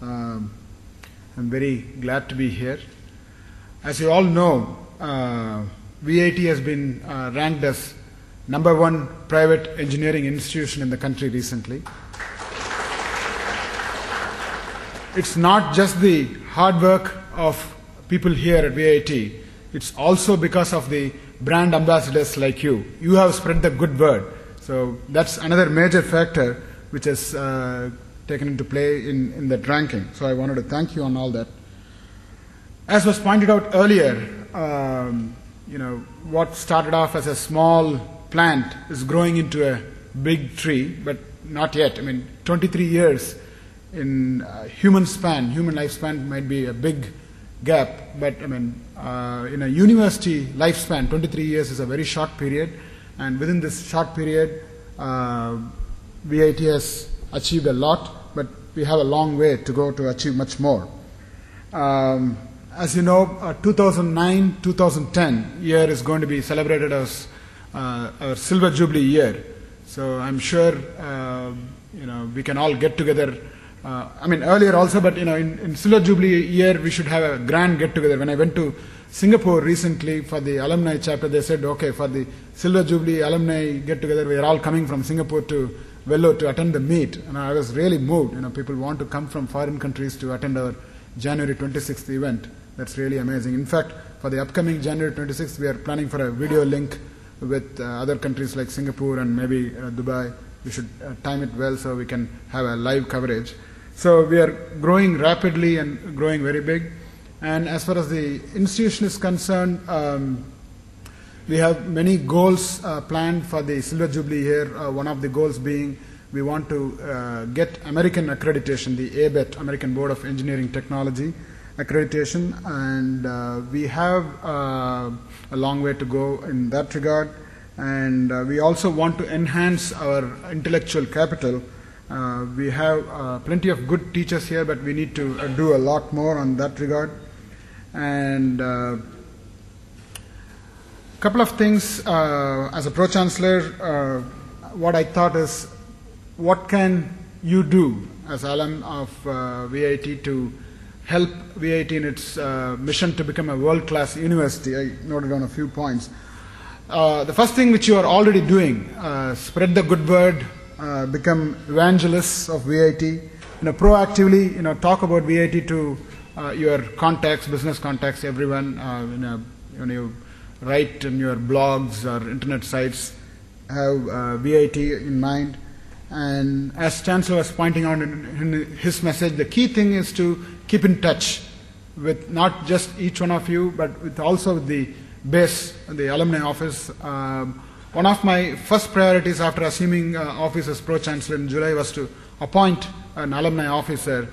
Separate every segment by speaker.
Speaker 1: I'm very glad to be here. As you all know, VIT has been ranked as #1 private engineering institution in the country recently. It's not just the hard work of people here at VIT, it's also because of the brand ambassadors like you. You have spread the good word. So that's another major factor which has taken into play in that ranking. So I wanted to thank you on all that. As was pointed out earlier, what started off as a small plant is growing into a big tree, but not yet. 23 years in human lifespan might be a big gap, but in a university lifespan, 23 years is a very short period, and within this short period, VIT has achieved a lot, but we have a long way to go to achieve much more. As you know, 2009-2010 year is going to be celebrated as our Silver Jubilee year. So I'm sure we can all get together. Earlier also, but in Silver Jubilee year we should have a grand get together. When I went to Singapore recently for the alumni chapter, they said, okay, for the Silver Jubilee alumni get together, we are all coming from Singapore to Vellore to attend the meet. And I was really moved. People want to come from foreign countries to attend our January 26th event. That's really amazing. In fact, for the upcoming January 26th, we are planning for a video link with other countries like Singapore and maybe Dubai. We should time it well so we can have a live coverage. So we are growing rapidly and growing very big. And as far as the institution is concerned, we have many goals planned for the Silver Jubilee year. One of the goals being we want to get American accreditation, the ABET, American Board of Engineering Technology accreditation, and we have a long way to go in that regard. And we also want to enhance our intellectual capital. We have plenty of good teachers here, but we need to do a lot more on that regard. And a couple of things as a Pro-Chancellor, what I thought is, what can you do as alum of VIT to help VIT in its mission to become a world-class university? I noted down a few points. The first thing which you are already doing, spread the good word, become evangelists of VIT, proactively, talk about VIT to your contacts, business contacts, everyone. When you write in your blogs or internet sites, have VIT in mind. And as Chancellor was pointing out in his message, the key thing is to keep in touch with not just each one of you, but with also the base, the alumni office. One of my first priorities after assuming office as Pro-Chancellor in July was to appoint an alumni officer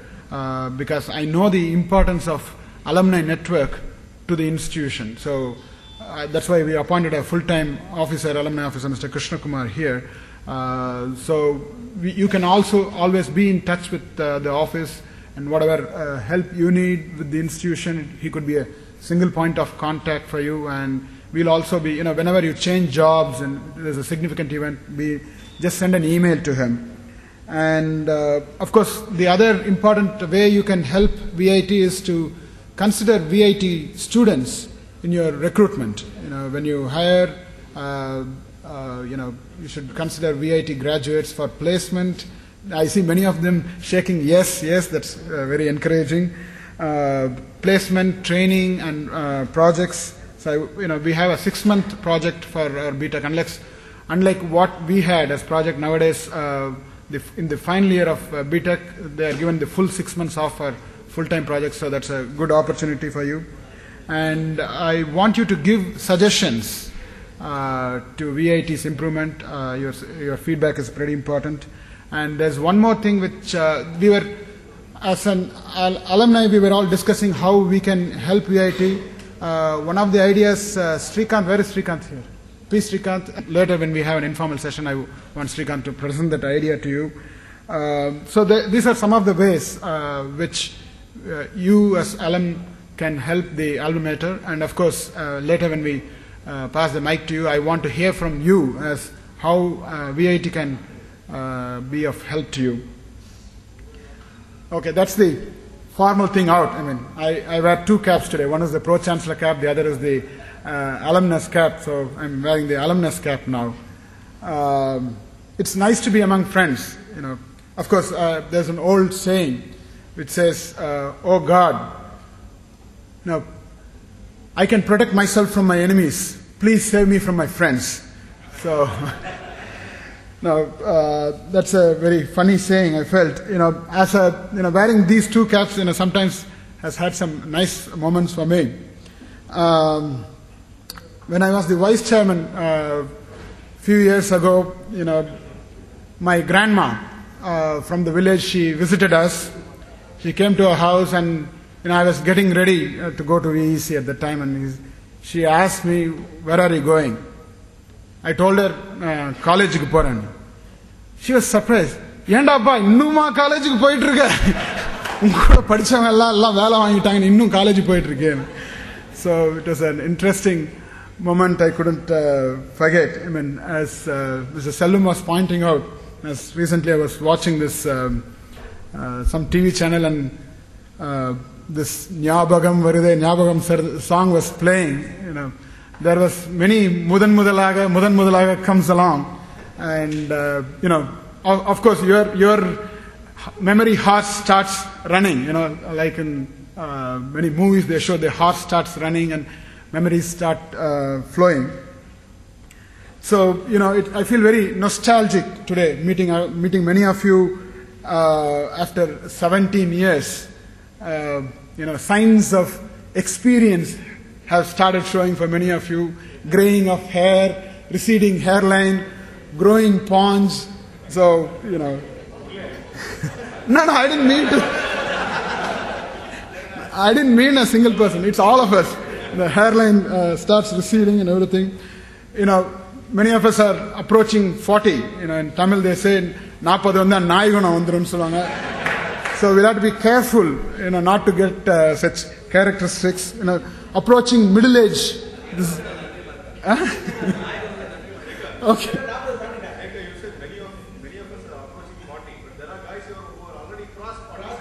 Speaker 1: because I know the importance of alumni network to the institution. So that's why we appointed a full-time officer, alumni officer, Mr. Krishna Kumar here. You can also always be in touch with the office, and whatever help you need with the institution, he could be a single point of contact for you. And we'll also be, whenever you change jobs and there's a significant event, just send an email to him. And of course, the other important way you can help VIT is to consider VIT students in your recruitment. When you hire, you should consider VIT graduates for placement. I see many of them shaking yes, that's very encouraging. Placement, training, and projects. So we have a 6-month project for our BTech. Unlike what we had as project nowadays, in the final year of BTech, they are given the full 6 months off for full-time projects. So that's a good opportunity for you. And I want you to give suggestions to VIT's improvement. Your feedback is pretty important. And there's one more thing which we were, as an alumni, we were all discussing how we can help VIT. One of the ideas, Srikanth, where is Srikanth here? Please, Srikanth, later when we have an informal session, I want Srikanth to present that idea to you. These are some of the ways which you as alum can help the alma mater. And of course, later when we pass the mic to you, I want to hear from you as how VIT can be of help to you. Okay, that's the formal thing out. I mean, I wear two caps today. One is the Pro-Chancellor cap, the other is the alumnus cap. So I'm wearing the alumnus cap now. It's nice to be among friends. Of course, there's an old saying which says, "Oh God, I can protect myself from my enemies. Please save me from my friends." So, that's a very funny saying. I felt, as wearing these two caps, sometimes has had some nice moments for me. When I was the vice chairman a few years ago, my grandma from the village, she visited us. She came to our house, and I was getting ready to go to VEC at the time, and she asked me, "Where are you going?" I told her, "College ku poren." She was surprised. "Yenda appa innuma college ku poittu irukka? Ungoda padichavanga ella vela vaangitaanga innum college poittu irukken." So it was an interesting moment I couldn't forget. I mean, as Mr. Selvam was pointing out, as recently I was watching this some TV channel, and this Nyabagam Varude song was playing. There was many Mudan Mudalaga comes along, and of course your memory heart starts running. Like in many movies they show the heart starts running and memories start flowing. So I feel very nostalgic today meeting many of you after 17 years. Signs of experience have started showing for many of you. Graying of hair, receding hairline, growing pawns. So, No, I didn't mean to. I didn't mean a single person. It's all of us. The hairline starts receding and everything. Many of us are approaching 40. In Tamil they say, "40 vanda naai gunam vandrum solvaanga." So we'll have to be careful, not to get such characteristics. Approaching middle age. Okay.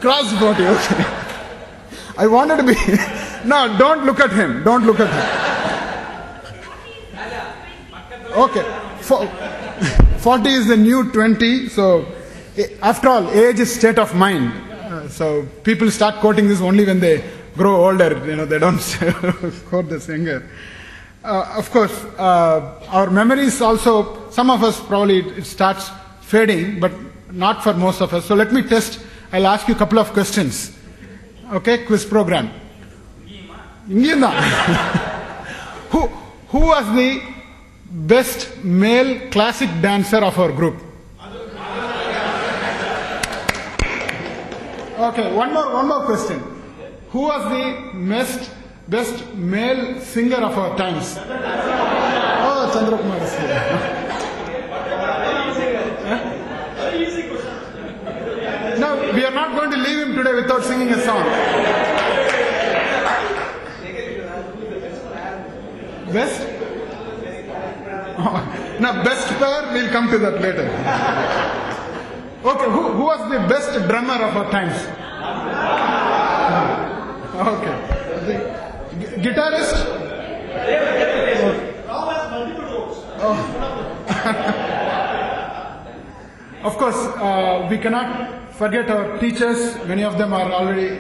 Speaker 1: Crossed 40. Okay. I wanted to be. No, don't look at him. Don't look at him. Okay. 40 is the new 20. So, after all, age is state of mind. So people start quoting this only when they grow older. They don't quote this younger. Of course, our memories also, some of us probably it starts fading, but not for most of us. So let me test. I'll ask you a couple of questions. Okay, quiz program. Who was the best male classic dancer of our group? Okay, one more question. Who was the best male singer of our times? Oh, Chandra Kumar is here. No, we are not going to leave him today without singing a song. Best? Now, best pair, we'll come to that later. Okay, who was the best drummer of our times? Okay. The guitarist? Oh. Of course, we cannot forget our teachers. Many of them are already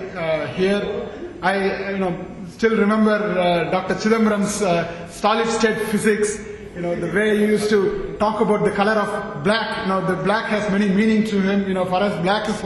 Speaker 1: here. I still remember Dr. Chidambaram's solid state physics. The way he used to talk about the color of black. The black has many meaning to him. For us, black is